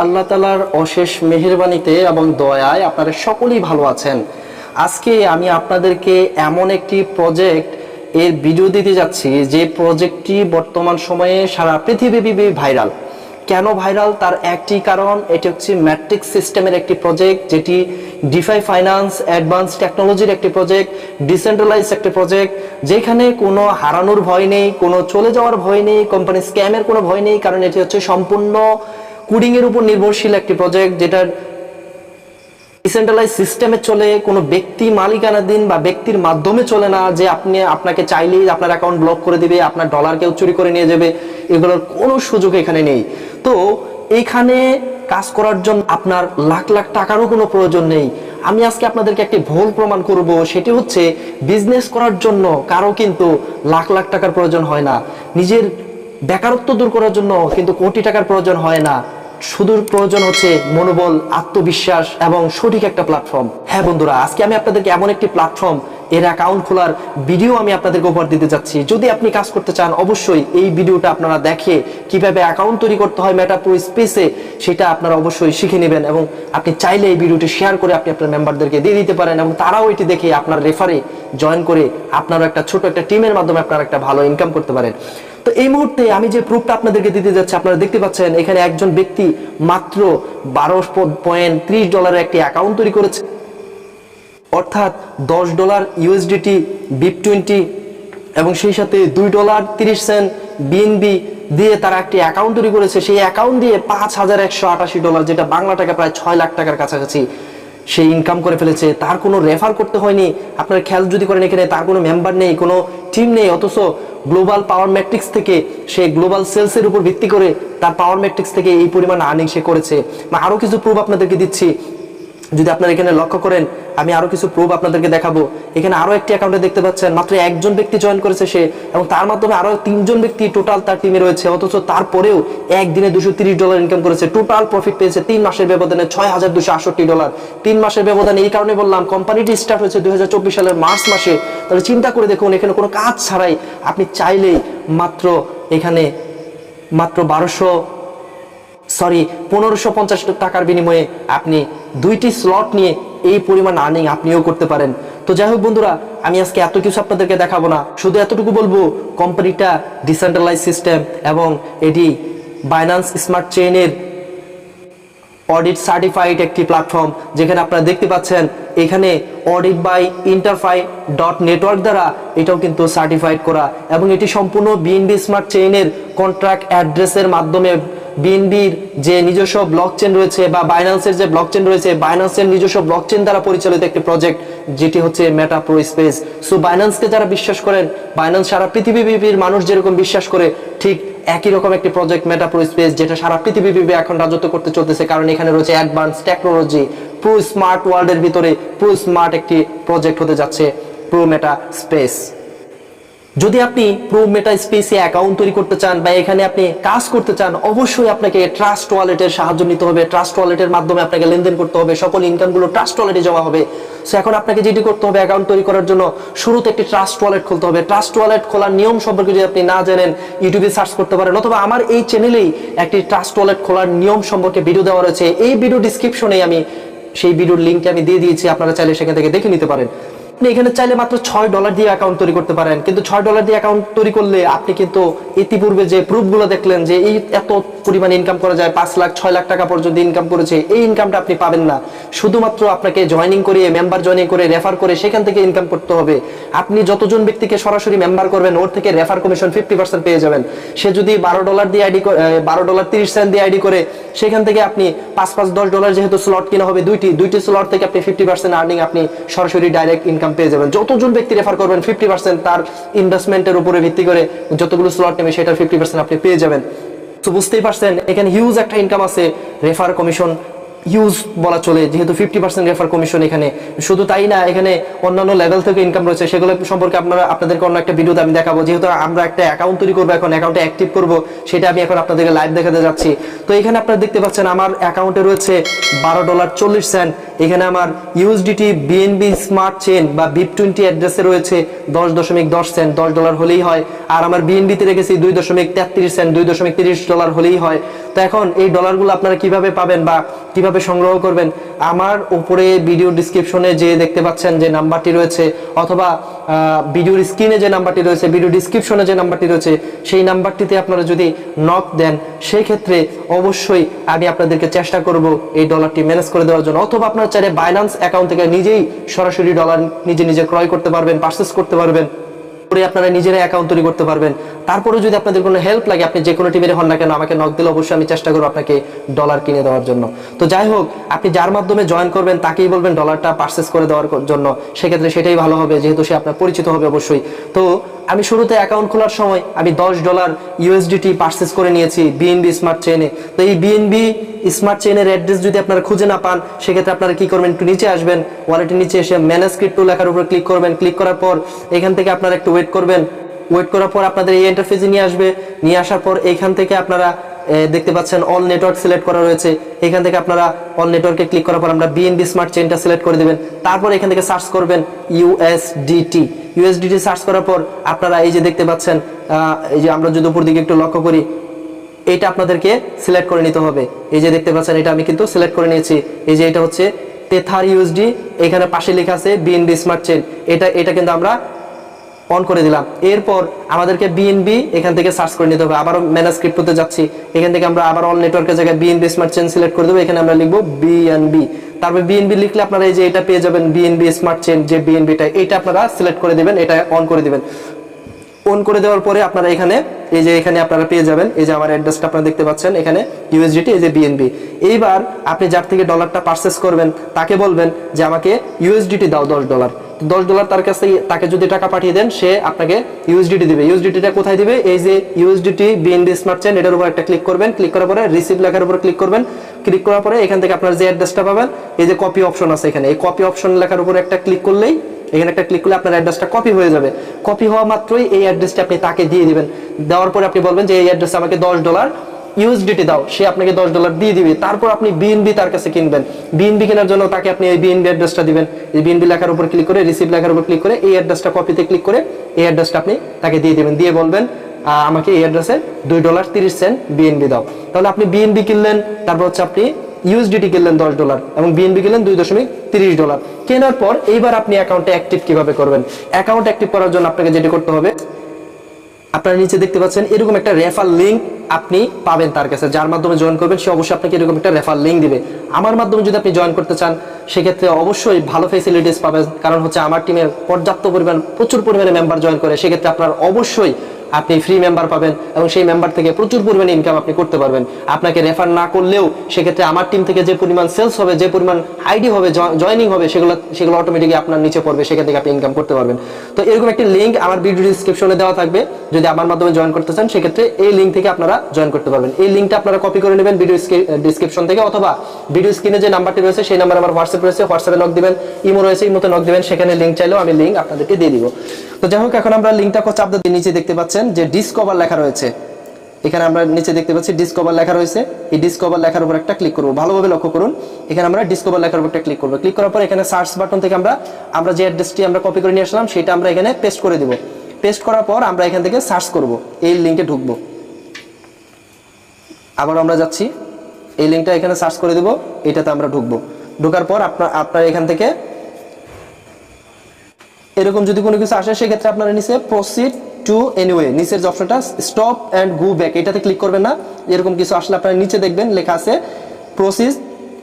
আল্লাহ তাআলার অশেষ মেহেরবানিতে এবং দয়ায় আপনারা সকলেই ভালো আছেন। আজকে আমি আপনাদেরকে এমন একটি প্রজেক্ট এর ভিডিও দিতে যাচ্ছি যে প্রজেক্টটি বর্তমান সময়ে সারা পৃথিবীব্যাপী ভাইরাল। কেন ভাইরাল তার একটি কারণ, এটি হচ্ছে ম্যাট্রিক্স সিস্টেমের একটি প্রজেক্ট, যেটি ডিফাই ফাইন্যান্স অ্যাডভান্স টেকনোলজির একটি প্রজেক্ট, ডিসেন্ট্রালাইজ একটি প্রজেক্ট, যেখানে কোনো হারানোর ভয় নেই, কোনো চলে যাওয়ার ভয় নেই, কোম্পানি স্ক্যামের কোনো ভয় নেই, কারণ এটি হচ্ছে সম্পূর্ণ কোডিং এর উপর নির্ভরশীল একটি প্রজেক্ট, যেটা ডিসেন্ট্রালাইজ সিস্টেমে চলে, কোনো ব্যক্তি মালিকানাধীন বা ব্যক্তির মাধ্যমে চলে না, যে আপনাকে চাইলেই আপনার অ্যাকাউন্ট ব্লক করে দিবে, আপনার ডলার কেউ চুরি করে নিয়ে যাবে, এগুলোর কোনো সুযোগ এখানে নেই। তো এইখানে কাজ করার জন্য আপনার লাখ লাখ টাকারও কোনো প্রয়োজন নেই। আমি আজকে আপনাদেরকে একটি ভুল প্রমাণ করব, সেটি হচ্ছে বিজনেস করার জন্য কারো কিন্তু লাখ লাখ টাকার প্রয়োজন হয় না, নিজের বেকারত্ব দূর করার জন্য কিন্তু কোটি টাকার প্রয়োজন হয় না। শুধু প্রয়োজন হচ্ছে মনোবল, আত্মবিশ্বাস এবং সঠিক একটা প্ল্যাটফর্ম। হ্যাঁ বন্ধুরা, আজকে আমি আপনাদেরকে এমন একটি প্ল্যাটফর্ম এর অ্যাকাউন্ট খোলার ভিডিও আমি আপনাদেরকে উপহার দিতে যাচ্ছি। যদি আপনি কাজ করতে চান, অবশ্যই এই ভিডিওটা আপনারা দেখে কিভাবে অ্যাকাউন্ট তৈরি করতে হয় মেটাপ্রো স্পেসে, সেটা আপনারা অবশ্যই শিখে নেবেন, এবং আপনি চাইলে এই ভিডিওটি শেয়ার করে আপনি আপনার মেম্বারদেরকে দিয়ে দিতে পারেন, এবং তারাও এটি দেখে আপনার রেফারে জয়েন করে আপনারও একটা ছোট একটা টিমের মাধ্যমে আপনারা একটা ভালো ইনকাম করতে পারেন। তো এই মুহূর্তে আমি যে প্রুফটা আপনাদেরকে দিতে যাচ্ছি, আপনারা দেখতে পাচ্ছেন এখানে একজন ব্যক্তি মাত্র $12.30 একটি অ্যাকাউন্ট তৈরি করেছে, অর্থাৎ $10 ইউএসডিটি BIP20 এবং সেই সাথে $2.30 বিএনবি দিয়ে তারা একটি অ্যাকাউন্ট তৈরি করেছে। সেই অ্যাকাউন্ট দিয়ে $5188, যেটা বাংলা টাকা প্রায় 6 লাখ টাকার কাছাকাছি সে ইনকাম করে ফেলেছে। তার কোনো রেফার করতে হয়নি। আপনারা খেয়াল যদি করেন, এখানে তার কোনো মেম্বার নেই, কোনো টিম নেই, অথচ গ্লোবাল পাওয়ার ম্যাট্রিক্স থেকে সে গ্লোবাল সেলসের উপর ভিত্তি করে তার পাওয়ার ম্যাট্রিক্স থেকে এই পরিমাণ আর্নিং সে করেছে। আরো কিছু প্রুফ আপনাদেরকে দিচ্ছি, যদি আপনারা এখানে লক্ষ্য করেন, আমি আরো কিছু প্রুফ আপনাদেরকে দেখাবো। এখানে আরো একটি অ্যাকাউন্টে দেখতে পাচ্ছেন মাত্র একজন ব্যক্তি জয়েন করেছে সে, এবং তার মাধ্যমে আরো 3জন ব্যক্তি টোটাল তার টিমে রয়েছে, অথচ তারপরেও একদিনে $230 ইনকাম করেছে। টোটাল প্রফিট পেয়েছে 3 মাসের ব্যবধানে $6268। 3 মাসের ব্যবধানে, এই কারণে বললাম কোম্পানিটি স্টার্ট হয়েছে 2024 সালের মার্চ মাসে। তাহলে চিন্তা করে দেখুন, এখানে কোনো কাজ ছাড়াই আপনি চাইলেই এখানে মাত্র 1550 টাকার বিনিময়ে আপনি 2টি স্লট নিয়ে এই পরিমাণ আর্নিং আপনিও করতে পারেন। তো যাই হোক বন্ধুরা, আমি আজকে এত কিছু আপনাদেরকে দেখাবো না, শুধু এতটুকু বলবো কোম্পানিটা ডিসেন্ট্রালাইজ সিস্টেম এবং এটি বাইন্যান্স স্মার্ট চেইনের অডিট সার্টিফাইড একটি প্ল্যাটফর্ম, যেখানে আপনারা দেখতে পাচ্ছেন এখানে অডিট বাই ইন্টারফাই.নেটওয়ার্ক দ্বারা এটাও কিন্তু সার্টিফাইড করা, এবং এটি সম্পূর্ণ বিএনবি স্মার্ট চেইনের কন্ট্রাক্ট অ্যাড্রেসের মাধ্যমে বিএনবির যে নিজস্ব ব্লকচেন রয়েছে বা বাইন্যান্সের যে ব্লকচেন রয়েছে, বাইন্যান্সের নিজস্ব ব্লকচেন দ্বারা পরিচালিত একটি প্রজেক্ট, যেটি হচ্ছে মেটাপ্রো স্পেস। সো বাইন্যান্সকে যারা বিশ্বাস করেন, বাইন্যান্স সারা পৃথিবীর মানুষ যেরকম বিশ্বাস করে, ঠিক একই রকম একটি প্রজেক্ট মেটাপ্রো স্পেস, যেটা সারা পৃথিবীব্যাপী এখন রাজত্ব করতে চলতেছে, কারণ এখানে রয়েছে অ্যাডভান্স টেকনোলজি। প্রো স্মার্ট ওয়ার্ল্ডের ভিতরে প্রো স্মার্ট একটি প্রজেক্ট হতে যাচ্ছে প্রো মেটা স্পেস। যদি আপনি প্রো মেটা স্পেসে অ্যাকাউন্ট তৈরি করতে চান বা এখানে আপনি কাজ করতে চান, অবশ্যই আপনাকে ট্রাস্ট ওয়ালেটের সাহায্য নিতে হবে। ট্রাস্ট ওয়ালেটের মাধ্যমে আপনাকে লেনদেন করতে হবে, সকল ইনকামগুলো ট্রাস্ট ওয়ালেটে জমা হবে। সো এখন আপনাকে যেটি করতে হবে, অ্যাকাউন্ট তৈরি করার জন্য শুরুতে একটি ট্রাস্ট ওয়ালেট খুলতে হবে। ট্রাস্ট ওয়ালেট খোলার নিয়ম সম্পর্কে যদি আপনি না জানেন, ইউটিউবে সার্চ করতে পারেন, অথবা আমার এই চ্যানেলেই একটি ট্রাস্ট ওয়ালেট খোলার নিয়ম সম্পর্কে ভিডিও দেওয়া রয়েছে। এই ভিডিও ডিসক্রিপশনে আমি সেই ভিডিওর লিঙ্কটি আমি দিয়ে দিয়েছি, আপনারা চাইলে সেখান থেকে দেখে নিতে পারেন। আপনি এখানে চাইলে মাত্র $6 দিয়ে অ্যাকাউন্ট তৈরি করতে পারেন, কিন্তু $6 দিয়ে অ্যাকাউন্ট তৈরি করলে আপনি কিন্তু ইতিপূর্বে যে প্রুফগুলো দেখলেন যে এই এত পরিমাণ ইনকাম করা যায়, 5 লাখ 6 লাখ টাকা পর্যন্ত ইনকাম করেছে, এই ইনকামটা আপনি পাবেন না। শুধুমাত্র আপনাকে জয়েনিং করে, মেম্বার জয়েনিং করে, রেফার করে সেখান থেকে ইনকাম করতে হবে। আপনি যতজন ব্যক্তিকে সরাসরি মেম্বার করবেন, ওর থেকে রেফার কমিশন 50% পেয়ে যাবেন। সে যদি $12 দিয়ে $12.30 দিয়ে আইডি করে, সেখান থেকে আপনি $5 যেহেতু স্লট কিনা হবে দুইটি স্লট থেকে আপনি 50% আর্নিং আপনি সরাসরি ডাইরেক্ট ইনকাম পেয়ে যাবেন। যতজন ব্যক্তি রেফার করবেন 50% তার ইনভেস্টমেন্টের উপরে ভিত্তি করে যতগুলো স্লট নেবে সেটার 50% আপনি পেয়ে যাবেন। তো বুঝতেই পারছেন এখানে হিউজ একটা ইনকাম আছে। রেফার কমিশন ইউজ বলা চলে, যেহেতু 50% রেফার কমিশন এখানে। শুধু তাই না, এখানে অন্যান্য লেভেল থেকে ইনকাম রয়েছে, সেগুলো সম্পর্কে আপনাদেরকে অন্য একটা ভিডিওতে আমি দেখাবো। যেহেতু আমরা একটা অ্যাকাউন্ট তৈরি করবো, এখন অ্যাকাউন্টে অ্যাক্টিভ করবো, সেটা আমি এখন আপনাদেরকে লাইভ দেখাতে যাচ্ছি। তো এখানে আপনারা দেখতে পাচ্ছেন আমার অ্যাকাউন্টে রয়েছে $12.40। এখানে আমার ইউএসডিটি বিএনবি স্মার্ট চেইন বা BIP20 অ্যাড্রেসে রয়েছে $10.10, $10 হলেই হয়। আর আমার বিএনবিতে রেখেছি $2.33, $2.30 হলেই হয়। তো এখন এই ডলারগুলো আপনারা কিভাবে পাবেন বা কিভাবে সংগ্রহ করবেন, আমার উপরে ভিডিও ডিসক্রিপশনে যে দেখতে পাচ্ছেন যে নাম্বারটি রয়েছে, অথবা ভিডিওর স্ক্রিনে যে নাম্বারটি রয়েছে, ভিডিও ডিসক্রিপশনে যে নাম্বারটি রয়েছে, সেই নাম্বারটিতে আপনারা যদি নক দেন, সেই ক্ষেত্রে অবশ্যই আমি আপনাদেরকে চেষ্টা করব এই ডলারটি ম্যানেজ করে দেওয়ার জন্য। অথবা আপনারা চাইলে বাইন্যান্স অ্যাকাউন্ট থেকে নিজেই সরাসরি ডলার নিজে ক্রয় করতে পারবেন, পারচেস করতে পারবেন, করে আপনারা নিজেরাই অ্যাকাউন্ট তৈরি করতে পারবেন। তারপরে যদি আপনাদের কোনো হেল্প লাগে, আপনি যে কোনো টিমের হন না কেন, আমাকে নক দিলে অবশ্যই আমি চেষ্টা করবো আপনাকে ডলার কিনে দেওয়ার জন্য। তো যাই হোক, আপনি যার মাধ্যমে জয়েন করবেন তাকেই বলবেন ডলারটা পারচেস করে দেওয়ার জন্য, সেক্ষেত্রে সেটাই ভালো হবে, যেহেতু সে আপনার পরিচিত হবে অবশ্যই। তো আমি শুরুতে অ্যাকাউন্ট খোলার সময় আমি $10 ইউএসডিটি পারচেস করে নিয়েছি বিএনবি স্মার্ট চেইনে। তো এই বিএনবি স্মার্ট চেইনের অ্যাড্রেস যদি আপনারা খুঁজে না পান, সেক্ষেত্রে আপনারা কি করবেন, একটু নিচে আসবেন, ওয়ালেটের নিচে এসে ম্যানেজ ক্রিপ্টো লেখার উপর ক্লিক করবেন। ক্লিক করার পর এখান থেকে আপনারা একটু ওয়েট করবেন। ওয়েট করার পর আপনাদের এই ইন্টারফেসে নিয়ে আসবে। নিয়ে আসার পর এইখান থেকে আপনারা দেখতে পাচ্ছেন অল নেটওয়ার্ক সিলেক্ট করা রয়েছে। এখান থেকে আপনারা অল নেটওয়ার্কে ক্লিক করার পর আমরা বিএনবি স্মার্ট চেইনটা সিলেক্ট করে দেবেন। তারপর এখান থেকে সার্চ করবেন ইউএসডিটি সার্চ করার পর আপনারা এই যে দেখতে পাচ্ছেন, এই যে আমরা যদি উপর দিকে একটু লক্ষ্য করি, এটা আপনাদেরকে সিলেক্ট করে নিতে হবে। এই যে দেখতে পাচ্ছেন, এটা আমি কিন্তু সিলেক্ট করে নিয়েছি। এই যে এটা হচ্ছে টেথার ইউএসডি, এখানে পাশে লেখা আছে বিএনবি স্মার্ট চেইন, এটা কিন্তু আমরা অন করে দিলাম। এরপর আমাদেরকে বিএনবি এখান থেকে সার্চ করে নিতে হবে। আবারও ম্যানেজ ক্রিপ্টোতে যাচ্ছি, এখান থেকে আমরা আবার অল নেটওয়ার্কের জায়গায় বিএনবি স্মার্ট চেইন সিলেক্ট করে দেবো। এখানে আমরা লিখবো বিএনবি, তারপর বিএনবি লিখলে আপনারা এই যে এটা পেয়ে যাবেন, বিএনবি স্মার্ট চেইন যে বিএনবিটা, এটা আপনারা সিলেক্ট করে দিবেন, এটা অন করে দিবেন। অন করে দেওয়ার পরে আপনারা এখানে এই যে এখানে আপনারা পেয়ে যাবেন, এই যে আমার অ্যাড্রেসটা আপনারা দেখতে পাচ্ছেন, এখানে ইউএসডিটি, এই যে বিএনবি। এইবার আপনি যার থেকে ডলারটা পারচেস করবেন তাকে বলবেন যে আমাকে ইউএসডিটি দাও $10। $10 তার কাছে, তাকে যদি টাকা পাঠিয়ে দেন সে আপনাকে ইউএসডিটি দিবে। ইউএসডিটিটা কোথায় দিবে, এই যে ইউএসডিটি বিএনবি স্মার্ট চেইন, এটার উপর একটা ক্লিক করবেন। ক্লিক করার পরে রিসিভ লেখার উপর ক্লিক করবেন। ক্লিক করার পরে এখান থেকে আপনার যে অ্যাড্রেসটা পাবেন, এই যে কপি অপশন আছে এখানে, এই কপি অপশন লেখার উপর একটা ক্লিক করলেই, এখানে একটা ক্লিক করলে আপনার অ্যাড্রেসটা কপি হয়ে যাবে। কপি হওয়া মাত্রই এই অ্যাড্রেসটা আপনি তাকে দিয়ে দিবেন। দেওয়ার পরে আপনি বলবেন যে এই অ্যাড্রেসে আমাকে $10 ইউএসডিটি দাও, সে আপনাকে $10 দিয়ে দিবে। তারপর আপনি বিএনবি তার কাছে কিনবেন। বিএনবি কেনার জন্য তাকে আপনি এই বিএনবি অ্যাড্রেসটা দিবেন। এই বিএনবি লেখার উপর ক্লিক করে, রিসিভ লেখার উপর ক্লিক করে এই অ্যাড্রেসটা কপিতে ক্লিক করে এই অ্যাড্রেসটা আপনি তাকে দিয়ে দিবেন। দিয়ে বলবেন আমাকে এই অ্যাড্রেসে $2.30 বিএনবি দাও। তাহলে আপনি বিএনবি কিনলেন, তারপর হচ্ছে আপনি ইউএসডিটি কিনলেন $10 এবং বিএনবি কিনলেন $2.30। কেনার পর এইবার আপনি অ্যাকাউন্টে অ্যাক্টিভ কিভাবে করবেন। অ্যাকাউন্ট অ্যাক্টিভ করার জন্য আপনাকে যেটা করতে হবে, আপনারা নিচে দেখতে পাচ্ছেন এরকম একটা রেফার লিংক আপনি পাবেন তার কাছে, যার মাধ্যমে জয়েন করবেন সে অবশ্যই আপনাকে এরকম একটা রেফার লিংক দিবে। আমার মাধ্যমে যদি আপনি জয়েন করতে চান, সেক্ষেত্রে অবশ্যই ভালো ফেসিলিটিস পাবেন, কারণ হচ্ছে আমার টিমের পর্যাপ্ত পরিমাণ, প্রচুর পরিমাণে মেম্বার জয়েন করে। সেক্ষেত্রে আপনার অবশ্যই আপনি ফ্রি মেম্বার পাবেন এবং সেই মেম্বার থেকে প্রচুর পরিমাণে ইনকাম আপনি করতে পারবেন। আপনাকে রেফার না করলেও সেক্ষেত্রে আমার টিম থেকে যে পরিমাণ সেলস হবে, যে পরিমাণ আইডি হবে, জয়েনিং হবে, সেগুলো অটোমেটিকলি আপনার নিচে পড়বে, সেখান থেকে আপনি ইনকাম করতে পারবেন। তো এরকম একটি লিঙ্ক আমার ভিডিও ডিসক্রিপশনে দেওয়া থাকবে। যদি আমার মাধ্যমে জয়েন করতে চান, সেক্ষেত্রে এই লিঙ্ক থেকে আপনারা জয়েন করতে পারবেন। এই লিঙ্কটা আপনারা কপি করে নেবেন ভিডিও ডিসক্রিপশন থেকে, অথবা ভিডিও স্ক্রিনে যে নাম্বারটি রয়েছে সেই নাম্বারে আমার হোয়াটসঅ্যাপ রয়েছে, হোয়াটসঅ্যাপে নক দিবেন। ইমো রয়েছে, ইমোতে নক দিবেন, সেখানে লিঙ্ক চাইলেও আমি লিঙ্ক আপনাদেরকে দিয়ে দিব। তো যাই হোক, এখন আমরা লিঙ্কটা চাপ দিয়ে নিচে দেখতে পাচ্ছেন যে ডিসকভার লেখা রয়েছে। এখানে আমরা নিচে দেখতে পাচ্ছি ডিসকভার লেখা রয়েছে। এই ডিসকভার লেখার উপর একটা ক্লিক করব। ভালোভাবে লক্ষ্য করুন, এখানে আমরা ডিসকভার লেখার উপর একটা ক্লিক করব। ক্লিক করার পর এখানে সার্চ বাটন থেকে আমরা যে অ্যাড্রেসটি আমরা কপি করে নিয়ে আসলাম, সেটা আমরা এখানে পেস্ট করে দিব। পেস্ট করার পর আমরা এখান থেকে সার্চ করব, এই লিঙ্কে ঢুকবো। আবার আমরা যাচ্ছি, এই লিঙ্কটা এখানে সার্চ করে দেব, এটাতে আমরা ঢুকবো। ঢোকার পর আপনার এখান থেকে এরকম যদি কোনো কিছু আসে, সেক্ষেত্রে আপনারা নিচে প্রসিড টু এনিওয়ে, নিচের যে অপশনটা স্টপ অ্যান্ড গো ব্যাক, এটাতে ক্লিক করবেন না। এরকম কিছু আসলে আপনারা নিচে দেখবেন লেখা আছে প্রসিড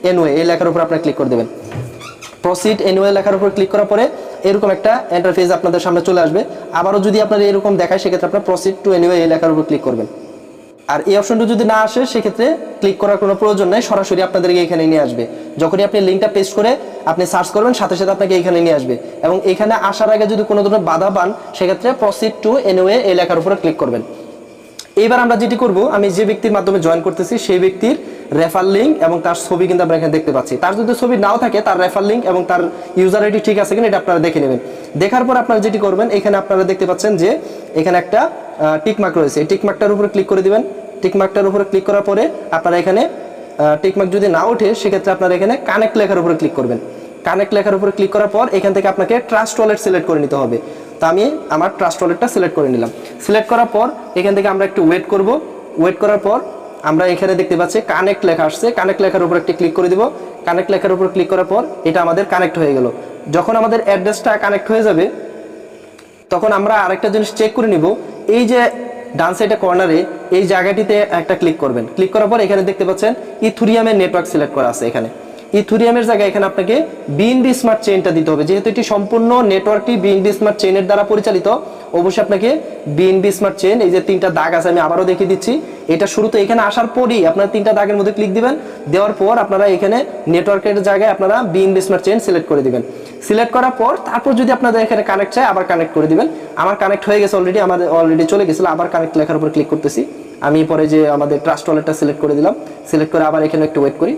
এনিওয়ে, এই লেখার উপর আপনারা ক্লিক করে দেবেন। প্রসিড এনিওয়ে লেখার উপর ক্লিক করার পরে এরকম একটা ইন্টারফেস আপনাদের সামনে চলে আসবে। আবারও যদি আপনারা এরকম দেখায়, সেক্ষেত্রে আপনারা প্রসিড টু এনিওয়ে এই লেখার উপর ক্লিক করবেন। আর এই অপশনটা যদি না আসে, সেক্ষেত্রে ক্লিক করার কোনো প্রয়োজন নাই, সরাসরি আপনাদেরকে এখানে নিয়ে আসবে। যখনই আপনি লিঙ্কটা পেস্ট করে আপনি সার্চ করবেন, সাথে সাথে আপনাকে এখানে নিয়ে আসবে। এবং এখানে আসার আগে যদি কোনো ধরনের বাধা পান, সেক্ষেত্রে প্রসিড টু এনিওয়ে এই লেখার উপরে ক্লিক করবেন। এইবার আমরা যেটি করব, আমি যে ব্যক্তির মাধ্যমে জয়েন করতেছি সেই ব্যক্তির রেফার লিঙ্ক এবং তার ছবি কিন্তু আমরা এখানে দেখতে পাচ্ছি। তার যদি ছবি নাও থাকে, তার রেফার লিঙ্ক এবং তার ইউজার আইডি ঠিক আছে কিনা এটা আপনারা দেখে নেবেন। দেখার পর আপনারা যেটি করবেন, এখানে আপনারা দেখতে পাচ্ছেন যে এখানে একটা টিকমার্ক রয়েছে। এই টিকমার্কটার উপরে ক্লিক করে দিবেন। টিকমার্কটার উপরে ক্লিক করার পরে আপনারা এখানে টিকমার্ক যদি না ওঠে, সেক্ষেত্রে আপনারা এখানে কানেক্ট লেখার উপরে ক্লিক করবেন। কানেক্ট লেখার উপরে ক্লিক করার পর এখান থেকে আপনাকে ট্রাস্ট ওয়ালেট সিলেক্ট করে নিতে হবে। তো আমি আমার ট্রাস্ট ওয়ালেটটা সিলেক্ট করে নিলাম। সিলেক্ট করার পর এখান থেকে আমরা একটু ওয়েট করব। ওয়েট করার পর আমরা এখানে দেখতে পাচ্ছি কানেক্ট লেখা আসছে, কানেক্ট লেখার উপর একটি ক্লিক করে দিব। কানেক্ট লেখার উপর ক্লিক করার পর এটা আমাদের কানেক্ট হয়ে গেল। যখন আমাদের অ্যাড্রেসটা কানেক্ট হয়ে যাবে তখন আমরা আরেকটা জিনিস চেক করে নিব, এই যে ডান সাইডে কর্নারে এই জায়গাটিতে একটা ক্লিক করবেন। ক্লিক করার পর এখানে দেখতে পাচ্ছেন ইথুরিয়ামের নেটওয়ার্ক সিলেক্ট করা আছে। এখানে ইথুরিয়ামের জায়গায় এখানে আপনাকে বিএনবি স্মার্ট চেইনটা দিতে হবে, যেহেতু এটি সম্পূর্ণ নেটওয়ার্কটি বিএনবি স্মার্ট চেইনের দ্বারা পরিচালিত। অবশ্যই আপনাকে বিএনবি স্মার্ট চেইন, এই যে 3টা দাগ আছে আমি আবারও দেখিয়ে দিচ্ছি, এটা শুরুতে এখানে আসার পরই আপনারা 3টা দাগের মধ্যে ক্লিক দিবেন। দেওয়ার পর আপনারা এখানে নেটওয়ার্কের জায়গায় আপনারা বিএনবি স্মার্ট চেইন সিলেক্ট করে দিবেন। সিলেক্ট করার পর তারপর যদি আপনাদের এখানে কানেক্ট চাই আবার কানেক্ট করে দিবেন। আমার কানেক্ট হয়ে গেছে অলরেডি, আমাদের অলরেডি চলে গেছিল। আবার কানেক্ট লেখার উপর ক্লিক করতেছি। আমি পরে যে আমাদের ট্রাস্ট ওয়ালেটটা সিলেক্ট করে দিলাম। সিলেক্ট করে আবার এখানে একটু ওয়েট করি,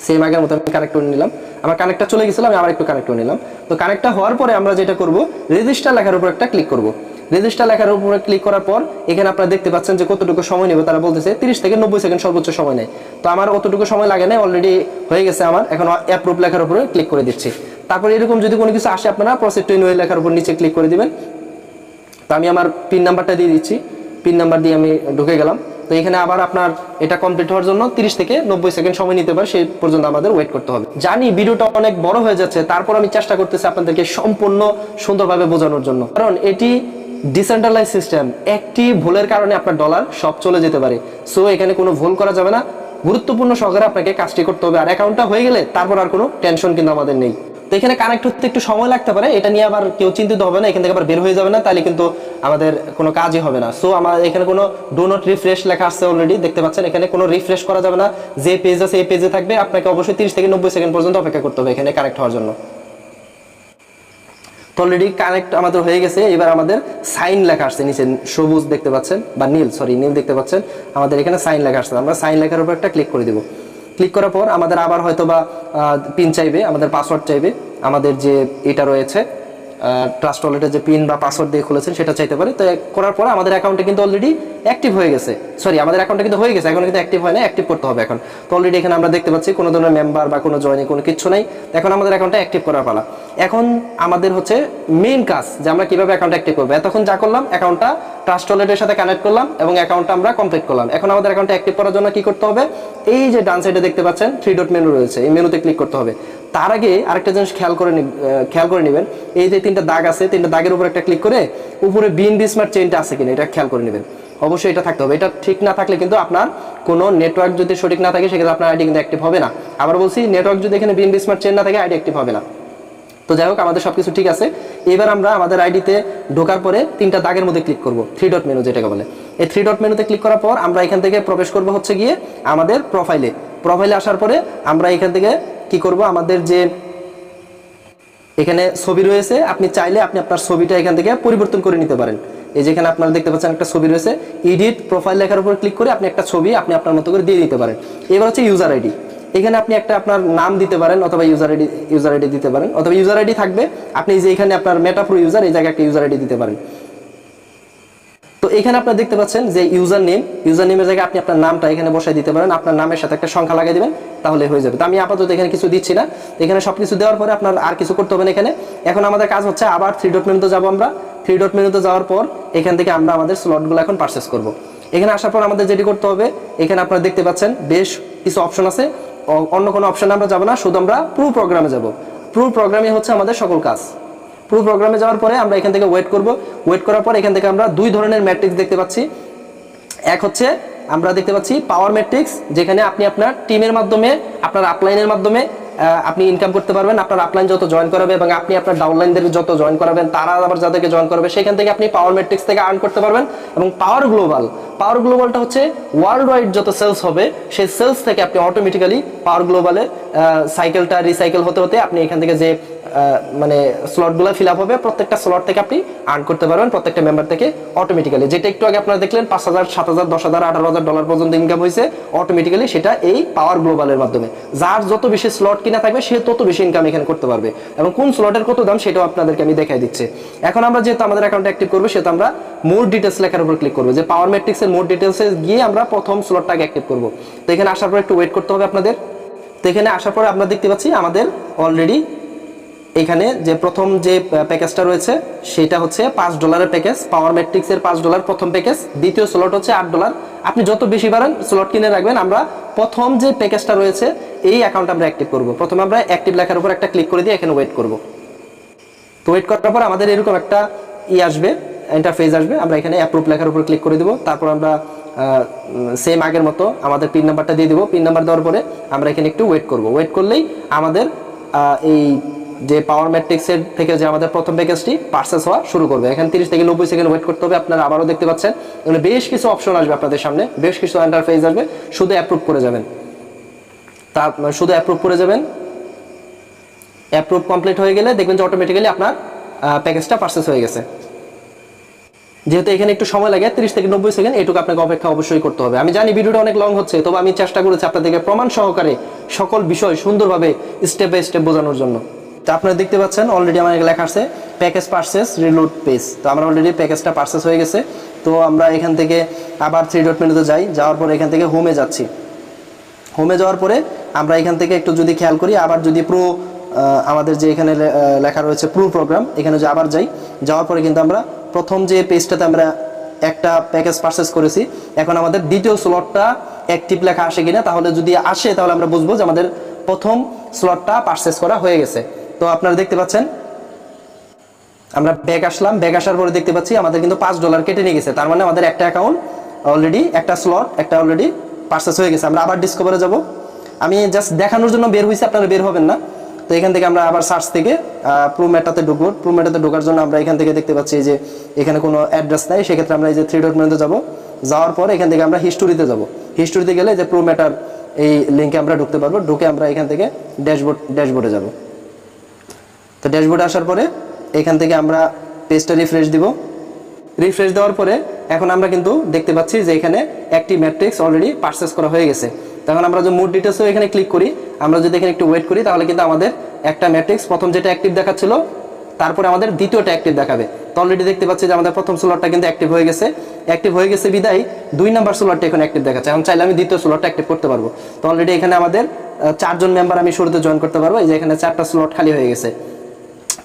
সেম আগের মতো আমি কানেক্ট করে নিলাম। আমার কানেক্টটা চলে গেছিল, আমি আবার একটু কানেক্ট করে নিলাম। তো কানেক্টটা হওয়ার পরে আমরা যেটা করব, রেজিস্টার লেখার উপর একটা ক্লিক করব। রেজিস্টার লেখার উপরে ক্লিক করার পর এখানে আপনারা দেখতে পাচ্ছেন যে কতটুকু সময় নেবে। তারা বলতেছে 30 থেকে 90 সেকেন্ড সর্বোচ্চ সময় নেয়। তো আমার অতটুকু সময় লাগে না, অলরেডি হয়ে গেছে আমার। এখন অ্যাপ্রুভ লেখার উপরে ক্লিক করে দিচ্ছি। তারপর এরকম যদি কোনো কিছু আসে আপনারা প্রসিড টু ইনওয়ে লেখার উপর নিচে ক্লিক করে দিবেন। তো আমি আমার পিন নাম্বারটা দিয়ে দিচ্ছি। পিন নাম্বার দিয়ে আমি ঢুকে গেলাম। তো এখানে আবার আপনার এটা কমপ্লিট হওয়ার জন্য 30 থেকে 90 সেকেন্ড সময় নিতে পারে, সেই পর্যন্ত আমাদের ওয়েট করতে হবে। জানি ভিডিওটা অনেক বড় হয়ে যাচ্ছে, তারপর আমি চেষ্টা করতেছি আপনাদেরকে সম্পূর্ণ সুন্দরভাবে বোঝানোর জন্য, কারণ এটি ডিসেন্ট্রালাইজ সিস্টেম। একটি ভুলের কারণে আপনার ডলার সব চলে যেতে পারে। সো এখানে কোনো ভুল করা যাবে না, গুরুত্বপূর্ণ সহকারে আপনাকে কাজটি করতে হবে। আর অ্যাকাউন্টটা হয়ে গেলে তারপর আর কোনো টেনশন কিন্তু আমাদের নেই। তো এখানে কানেক্ট হতে একটু সময় লাগতে পারে, এটা নিয়ে আবার কেউ চিন্তিত হবে না। এখান থেকে আবার বের হয়ে যাবে না, তাহলে কিন্তু আমাদের কোনো কাজই হবে না। সো আমার এখানে কোনো ডো নট রিফ্রেশ লেখা আছে অলরেডি, দেখতে পাচ্ছেন। এখানে কোনো রিফ্রেশ করা যাবে না, যে পেজ আছে এই পেজে থাকবে। আপনাকে অবশ্যই 30 থেকে 90 সেকেন্ড পর্যন্ত অপেক্ষা করতে হবে এখানে কানেক্ট হওয়ার জন্য। তো অলরেডি কানেক্ট আমাদের হয়ে গেছে। এবার আমাদের সাইন লেখা আসছে নিচে, সবুজ দেখতে পাচ্ছেন, বা নীল দেখতে পাচ্ছেন। আমাদের এখানে সাইন লেখা আসছে, আমরা সাইন লেখার উপর একটা ক্লিক করে দিব। ক্লিক করার পর আমাদের আবার হয়তো বা পিন চাইবে, আমাদের পাসওয়ার্ড চাইবে, আমাদের যে এটা রয়েছে ট্রাস্ট ওয়ালেটের যে পিন বা পাসওয়ার্ড দিয়ে খুলেছেন সেটা চাইতে পারে। তো করার পরে আমাদের অ্যাকাউন্টে কিন্তু অলরেডি অ্যাক্টিভ হয়ে গেছে। সরি, আমাদের অ্যাকাউন্টে কিন্তু হয়ে গেছে, এখন কিন্তু অ্যাক্টিভ হয় না, অ্যাক্টিভ করতে হবে এখন। তো অলরেডি এখানে আমরা দেখতে পাচ্ছি কোনো ধরনের মেম্বার বা কোনো জয়েনিং কোনো কিছু নাই। এখন আমাদের অ্যাকাউন্টটা অ্যাক্টিভ করার পালা। এখন আমাদের হচ্ছে মেইন কাজ যে আমরা কিভাবে অ্যাকাউন্ট অ্যাক্টিভ করবো। এতক্ষণ যা করলাম, অ্যাকাউন্টটা ট্রাস্ট ওয়ালেটের সাথে কানেক্ট করলাম এবং অ্যাকাউন্টটা আমরা কমপ্লিট করলাম। এখন আমাদের অ্যাকাউন্টটা অ্যাক্টিভ করার জন্য কি করতে হবে, এই যে ডান সাইডে দেখতে পাচ্ছেন 3 ডট মেনু রয়েছে, এই মেনুতে ক্লিক করতে হবে। তার আগে আরেকটা জিনিস খেয়াল করে নেবেন, এই যে 3টা দাগ আছে, 3টা দাগের উপর একটা ক্লিক করে উপরে বিএনবি স্মার্ট চেইনটা আছে কিনা এটা খেয়াল করে নেবেন। অবশ্যই এটা থাকতে হবে। এটা ঠিক না থাকলে কিন্তু আপনার কোনো নেটওয়ার্ক যদি সঠিক না থাকে সেক্ষেত্রে আপনার আইডি কিন্তু অ্যাক্টিভ হবে না। আবার বলছি, নেটওয়ার্ক যদি এখানে বিএনবি স্মার্ট চেইন না থাকে আইডি অ্যাক্টিভ হবে না। তো যাই হোক, আমাদের সবকিছু ঠিক আছে। এবার আমরা আমাদের আইডিতে ঢোকার পরে 3টা দাগের মধ্যে ক্লিক করব, 3 ডট মেনু যেটাকে বলে। এই 3 ডট মেনুতে ক্লিক করার পর আমরা এখান থেকে প্রবেশ করব হচ্ছে গিয়ে আমাদের প্রোফাইলে আসার পরে আমরা এখান থেকে কি করব, আমাদের যে এখানে ছবি রয়েছে, আপনি চাইলে আপনি আপনার ছবিটা এখান থেকে পরিবর্তন করে নিতে পারেন। এই যেখানে আপনারা দেখতে পাচ্ছেন একটা ছবি রয়েছে, এডিট প্রোফাইল লেখার উপর ক্লিক করে আপনি একটা ছবি আপনি আপনার মতো করে দিয়ে দিতে পারেন। এবার হচ্ছে ইউজার আইডি, এখানে আপনি একটা আপনার নাম দিতে পারেন অথবা ইউজার আইডি দিতে পারেন, অথবা ইউজার আইডি থাকবে আপনি যে এখানে আপনার মেটা প্রো ইউজার, এই জায়গায় একটা ইউজার আইডি দিতে পারেন। তো এখানে আপনারা দেখতে পাচ্ছেন যে ইউজার নেমের জায়গায় আপনি আপনার নামটা এখানে বসাই দিতে পারেন, আপনার নামের সাথে একটা সংখ্যা লাগিয়ে দিবেন, তাহলে হয়ে যাবে। তো আমি আপাতত এখানে কিছু দিচ্ছি না, এখানে সবকিছু দেওয়ার পরে আপনার আর কিছু করতে হবে না এখানে। এখন আমাদের কাজ হচ্ছে আবার 3 ডট মেনুতে যাবো আমরা। 3 ডট মেনুতে যাওয়ার পর এখান থেকে আমরা আমাদের স্লটগুলো এখন পারচেস করব। এখানে আসার পর আমাদের যেটি করতে হবে, এখানে আপনারা দেখতে পাচ্ছেন বেশ কিছু অপশন আছে। অন্য কোনো অপশনে আমরা যাবো না, শুধু আমরা প্রো প্রোগ্রামে যাব। প্রো প্রোগ্রামে হচ্ছে আমাদের সকল কাজ। প্রো প্রোগ্রামে যাওয়ার পরে আমরা এখান থেকে ওয়েট করব। ওয়েট করার পর এখান থেকে আমরা 2 ধরনের ম্যাট্রিক্স দেখতে পাচ্ছি। এক হচ্ছে আমরা দেখতে পাচ্ছি পাওয়ার ম্যাট্রিক্স, যেখানে আপনি আপনার টিমের মাধ্যমে, আপনার আপলাইনের মাধ্যমে আপনি ইনকাম করতে পারবেন। আপনার আপলাইন যত জয়েন করাবে এবং আপনি আপনার ডাউনলাইনদের যত জয়েন করাবেন, তারা আবার যাদেরকে জয়েন করবে, সেখান থেকে আপনি পাওয়ার ম্যাট্রিক্স থেকে আর্ন করতে পারবেন। এবং পাওয়ার গ্লোবালটা হচ্ছে ওয়ার্ল্ড ওয়াইড যত সেলস হবে, সেই সেলস থেকে আপনি অটোমেটিক্যালি পাওয়ার গ্লোবালে সাইকেলটা রিসাইকেল হতে হতে আপনি এখান থেকে যে মানে স্লটগুলো ফিল আপ হবে, প্রত্যেকটা স্লট থেকে আপনি আর্ন করতে পারবেন, প্রত্যেকটা মেম্বার থেকে অটোমেটিক্যালি। যেটা একটু আগে আপনারা দেখলেন 5,000, 7,000, 10,000, 18,000 ডলার পর্যন্ত ইনকাম হয়েছে অটোমেটিক্যালি, সেটা এই পাওয়ার গ্লোবালের মাধ্যমে। যার যত বেশি স্লট কিনা থাকবে সে তত বেশি ইনকাম এখানে করতে পারবে, এবং কোন স্লটের কত দাম সেটাও আপনাদেরকে আমি দেখাই দিচ্ছি। এখন আমরা যেহেতু আমাদের অ্যাকাউন্ট অ্যাক্টিভ করবো, সেহেতু আমরা মোর ডিটেলস লেখার উপর ক্লিক করবো, যে পাওয়ার ম্যাট্রিক্সের মোর ডিটেলসে গিয়ে আমরা প্রথম স্লটটাকে অ্যাক্টিভ করবো। তো এখানে আসার পর একটু ওয়েট করতে হবে আপনাদের। তো এখানে আসার পরে আমরা দেখতে পাচ্ছি আমাদের অলরেডি এখানে যে প্রথম যে প্যাকেজটা রয়েছে সেটা হচ্ছে $5 প্যাকেজ, পাওয়ার ম্যাট্রিক্সের $5 প্রথম প্যাকেজ। দ্বিতীয় স্লট হচ্ছে $8। আপনি যত বেশি বাড়ান স্লট কিনে রাখবেন। আমরা প্রথম যে প্যাকেজটা রয়েছে এই অ্যাকাউন্ট আমরা অ্যাক্টিভ করব। প্রথমে আমরা অ্যাক্টিভ লেখার উপর একটা ক্লিক করে দিয়ে এখানে ওয়েট করব। তো ওয়েট করার পর আমাদের এরকম একটা আসবে, ইন্টারফেস আসবে। আমরা এখানে অ্যাপ্রুভ লেখার উপর ক্লিক করে দেব। তারপর আমরা সেম আগের মতো আমাদের পিন নাম্বারটা দিয়ে দিব। পিন নাম্বার দেওয়ার পরে আমরা এখানে একটু ওয়েট করব। ওয়েট করলেই আমাদের এই যে পাওয়ার ম্যাট্রিক্সের থেকে যে আমাদের প্রথম প্যাকেজটি পারচেস হওয়া শুরু করবে। এখানে 30 থেকে 90 সেকেন্ড ওয়েট করতে হবে। আপনারা আবারও দেখতে পাচ্ছেন এখানে বেশ কিছু অপশন আসবে আপনাদের সামনে, বেশ কিছু ইন্টারফেস আসবে। শুধু অ্যাপ্রুভ করে যাবেন, শুধু অ্যাপ্রুভ করে যাবেন। অ্যাপ্রুভ কমপ্লিট হয়ে গেলে দেখবেন যে অটোমেটিক্যালি আপনার প্যাকেজটা পারচেস হয়ে গেছে। যেহেতু এখানে একটু সময় লাগে 30 থেকে 90 সেকেন্ড, এটুকু আপনাকে অপেক্ষা অবশ্যই করতে হবে। আমি জানি ভিডিওটা অনেক লং হচ্ছে, তবে আমি চেষ্টা করেছি আপনাদেরকে প্রমাণ সহকারে সকল বিষয় সুন্দরভাবে স্টেপ বাই স্টেপ বোঝানোর জন্য। তো আপনারা দেখতে পাচ্ছেন অলরেডি আমার লেখা আছে প্যাকেজ পারচেস রিলোড পেজ। তো আমার অলরেডি প্যাকেজটা পারচেস হয়ে গেছে। তো আমরা এখান থেকে আবার 3 ডট মেনুতে যাই। যাওয়ার পরে এখান থেকে হোমে যাচ্ছি। হোমে যাওয়ার পরে আমরা এখান থেকে একটু যদি খেয়াল করি, আবার যদি প্রো আমাদের যে এখানে লেখা রয়েছে প্রো প্রোগ্রাম, এখানে যে আবার যাই, যাওয়ার পরে কিন্তু আমরা প্রথম যে পেজটাতে আমরা একটা প্যাকেজ পারচেস করেছি, এখন আমাদের দ্বিতীয় স্লটটা অ্যাক্টিভ লেখা আসে কিনা। তাহলে যদি আসে তাহলে আমরা বুঝবো যে আমাদের প্রথম স্লটটা পারচেস করা হয়ে গেছে। তো আপনারা দেখতে পাচ্ছেন আমরা ব্যাক আসলাম। ব্যাক আসার পরে দেখতে পাচ্ছি আমাদের কিন্তু $5 কেটে নিয়ে গেছে। তার মানে আমাদের একটা অ্যাকাউন্ট অলরেডি, একটা স্লট একটা অলরেডি পারচেস হয়ে গেছে। আমরা আবার ডিসকভারে যাব। আমি জাস্ট দেখানোর জন্য বের হয়েছি, আপনারা বের হবেন না। তো এখান থেকে আমরা আবার সার্চ থেকে প্রো মেটাতে ঢুকবো। প্রো মেটাতে ঢোকার জন্য আমরা এখান থেকে দেখতে পাচ্ছি যে এখানে কোনো অ্যাড্রেস নাই। সেক্ষেত্রে আমরা এই যে 3 ডট মেনুতে যাবো। যাওয়ার পরে এখান থেকে আমরা হিস্টোরিতে যাব। হিস্টোরিতে গেলে যে প্রো মেটার এই লিঙ্কে আমরা ঢুকতে পারবো। ঢুকে আমরা এখান থেকে ড্যাশবোর্ডে যাব। তো ড্যাশবোর্ডে আসার পরে এখান থেকে আমরা পেজটা রিফ্রেশ দিব। রিফ্রেশ দেওয়ার পরে এখন আমরা কিন্তু দেখতে পাচ্ছি যে এখানে একটি ম্যাট্রিক্স অলরেডি পারচেস করা হয়ে গেছে। তখন আমরা যে মোর ডিটেলসও এখানে ক্লিক করি, আমরা যদি এখানে একটু ওয়েট করি তাহলে কিন্তু আমাদের একটা ম্যাট্রিক্স প্রথম যেটা অ্যাক্টিভ দেখাচ্ছিল তারপরে আমাদের দ্বিতীয়টা অ্যাক্টিভ দেখাবে। তো অলরেডি দেখতে পাচ্ছি যে আমাদের প্রথম স্লটটা কিন্তু অ্যাক্টিভ হয়ে গেছে। অ্যাক্টিভ হয়ে গেছে বিদায় 2 নাম্বার স্লটটা এখন অ্যাক্টিভ দেখাচ্ছে। এখন চাইলে আমি দ্বিতীয় স্লটটা অ্যাক্টিভ করতে পারবো। তো অলরেডি এখানে আমাদের 4 জন মেম্বার আমি শুরুতে জয়েন করতে পারবো। এই যে এখানে 4টা স্লট খালি হয়ে গেছে।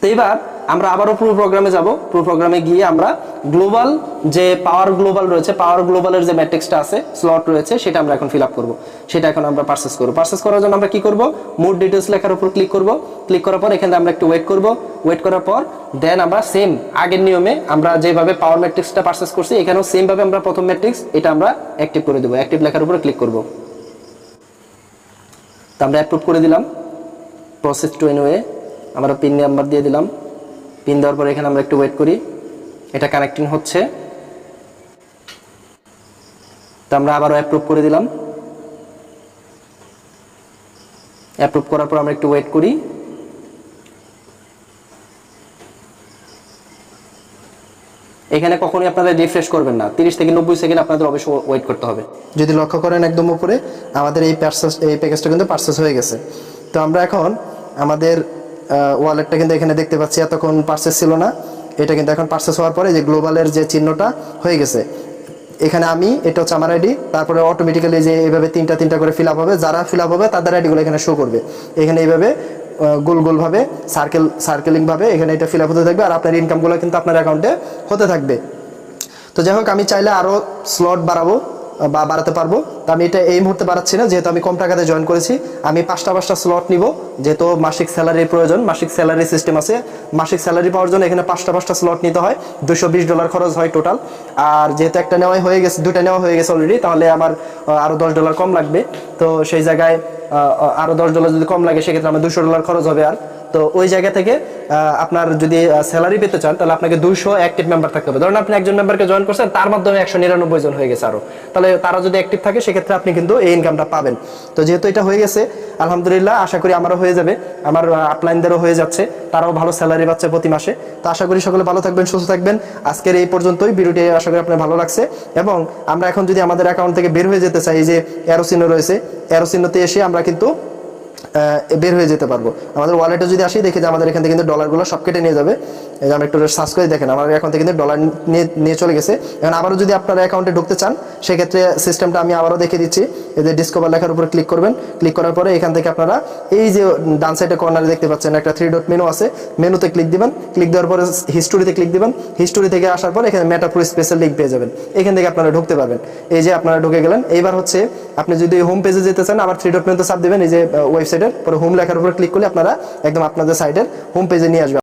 তো এবার আমরা আবারও প্রো প্রোগ্রামে যাব। প্রো প্রোগ্রামে গিয়ে আমরা গ্লোবাল যে পাওয়ার গ্লোবাল রয়েছে, পাওয়ার গ্লোবালের যে ম্যাট্রিক্সটা আছে, স্লট রয়েছে, সেটা আমরা এখন ফিল আপ করবো। সেটা এখন আমরা পারচেস করবো। পারচেস করার জন্য আমরা কি করব, মোর ডিটেলস লেখার উপর ক্লিক করব। ক্লিক করার পর এখানে আমরা একটু ওয়েট করব। ওয়েট করার পর দেন আমরা সেম আগের নিয়মে আমরা যেভাবে পাওয়ার ম্যাট্রিক্সটা পারচেস করছি, এখানেও সেম ভাবে আমরা প্রথম ম্যাট্রিক্স এটা আমরা অ্যাক্টিভ করে দেবো। অ্যাক্টিভ লেখার উপর ক্লিক করব। তো আমরা অ্যাপ্রুভ করে দিলাম। প্রসেস টু এনওয়ে আমরা পিন নাম্বার দিয়ে দিলাম। পিন দেওয়ার পর এখানে আমরা একটু ওয়েট করি, এটা কানেক্টিং হচ্ছে। তো আমরা আবারও অ্যাপ্রুভ করে দিলাম। অ্যাপ্রুভ করার পর আমরা একটু ওয়েট করি। এখানে কখনোই আপনারা রিফ্রেশ করবেন না, 30 থেকে 90 সেকেন্ড আপনাদের অবশ্যই ওয়েট করতে হবে। যদি লক্ষ্য করেন একদম উপরে আমাদের এই প্যাকেজটা কিন্তু পারচেস হয়ে গেছে। তো আমরা এখন আমাদের ওয়ালেটটা কিন্তু এখানে দেখতে পাচ্ছি এতক্ষণ পারচেস ছিল না, এটা কিন্তু এখন পারচেস হওয়ার পরে যে গ্লোবালের যে চিহ্নটা হয়ে গেছে, এখানে আমি এটা হচ্ছে আমার আইডি, তারপরে অটোমেটিক্যালি যে এইভাবে তিনটা করে ফিল আপ হবে, যারা ফিল আপ হবে তাদের আইডিগুলো এখানে শো করবে। এখানে এইভাবে গোল গোল ভাবে সার্কেলিং ভাবে এখানে এটা ফিল আপ হতে থাকবে, আর আপনার ইনকামগুলো কিন্তু আপনার অ্যাকাউন্টে হতে থাকবে। তো যাই হোক, আমি চাইলে আরও স্লট বাড়াবো বা বাড়াতে পারবো। তো আমি এটা এই মুহূর্তে বাড়াচ্ছি না, যেহেতু আমি কম টাকাতে জয়েন করেছি। আমি 5টা স্লট নিব, যেহেতু মাসিক স্যালারির প্রয়োজন, মাসিক স্যালারি সিস্টেম আছে। মাসিক স্যালারি পাওয়ার জন্য এখানে 5টা স্লট নিতে হয়, $220 খরচ হয় টোটাল। আর যেহেতু একটা নেওয়া হয়ে গেছে, 2টা নেওয়া হয়ে গেছে অলরেডি, তাহলে আমার আরও $10 কম লাগবে। তো সেই জায়গায় আরও $10 যদি কম লাগে, সেক্ষেত্রে আমার $200 খরচ হবে। আর তো ওই জায়গা থেকে আপনার যদি স্যালারি পেতে চান, তাহলে আপনাকে 200 অ্যাক্টিভ মেম্বার থাকতে হবে। ধরুন আপনি একজন মেম্বারকে জয়েন করছেন, তার মাধ্যমে 199 জন হয়ে গেছে আরো, তাহলে তারা যদি অ্যাক্টিভ থাকে সেক্ষেত্রে আপনি কিন্তু এই ইনকামটা পাবেন। তো যেহেতু এটা হয়ে গেছে, আলহামদুলিল্লাহ, আশা করি আমারও হয়ে যাবে, আমার আপলাইনদেরও হয়ে যাচ্ছে, তারাও ভালো স্যালারি পাচ্ছে প্রতি মাসে। তো আশা করি সকলে ভালো থাকবেন, সুস্থ থাকবেন। আজকের এই পর্যন্তই ভিডিওটি, আশা করি আপনার ভালো লাগছে। এবং আমরা এখন যদি আমাদের অ্যাকাউন্ট থেকে বের হয়ে যেতে চাই, এই যে অ্যারো চিহ্ন রয়েছে, অ্যারো চিহ্নতে এসে আমরা কিন্তু বের হয়ে যেতে পারবো। আমাদের ওয়ালেটে যদি আসি দেখি যে আমাদের এখান থেকে কিন্তু ডলারগুলো সব কেটে নিয়ে যাবে। এই যে আমরা একটু সার্চ করে দেখেন আমার অ্যাকাউন্ট থেকে কিন্তু ডলার নিয়ে চলে গেছে। এখন আবারও যদি আপনার অ্যাকাউন্টে ঢুকতে চান সেক্ষেত্রে সিস্টেমটা আমি আবারও দেখিয়ে দিচ্ছি। এই যে ডিসকভার লেখার উপর ক্লিক করবেন, ক্লিক করার পরে এখান থেকে আপনারা এই যে ডান সাইডে কর্নারে দেখতে পাচ্ছেন একটা 3 ডট মেনু আছে, মেনুতে ক্লিক দিবেন, ক্লিক দেওয়ার পরে হিস্টোরিতে ক্লিক দিবেন, হিস্টোরি থেকে আসার পর এখানে মেটা প্রো স্পেশাল লিঙ্ক পেয়ে যাবেন, এখান থেকে আপনারা ঢুকতে পারবেন। এই যে আপনারা ঢুকে গেলেন। এইবার হচ্ছে আপনি যদি হোম পেজে যেতে চান আবার 3 ডট মেনুতে চাপ দিবেন, এই যে ওয়েবসাইটের পরে হোম লেখার উপর ক্লিক করলে আপনারা একদম আপনাদের সাইটের হোম পেজে নিয়ে আসবে।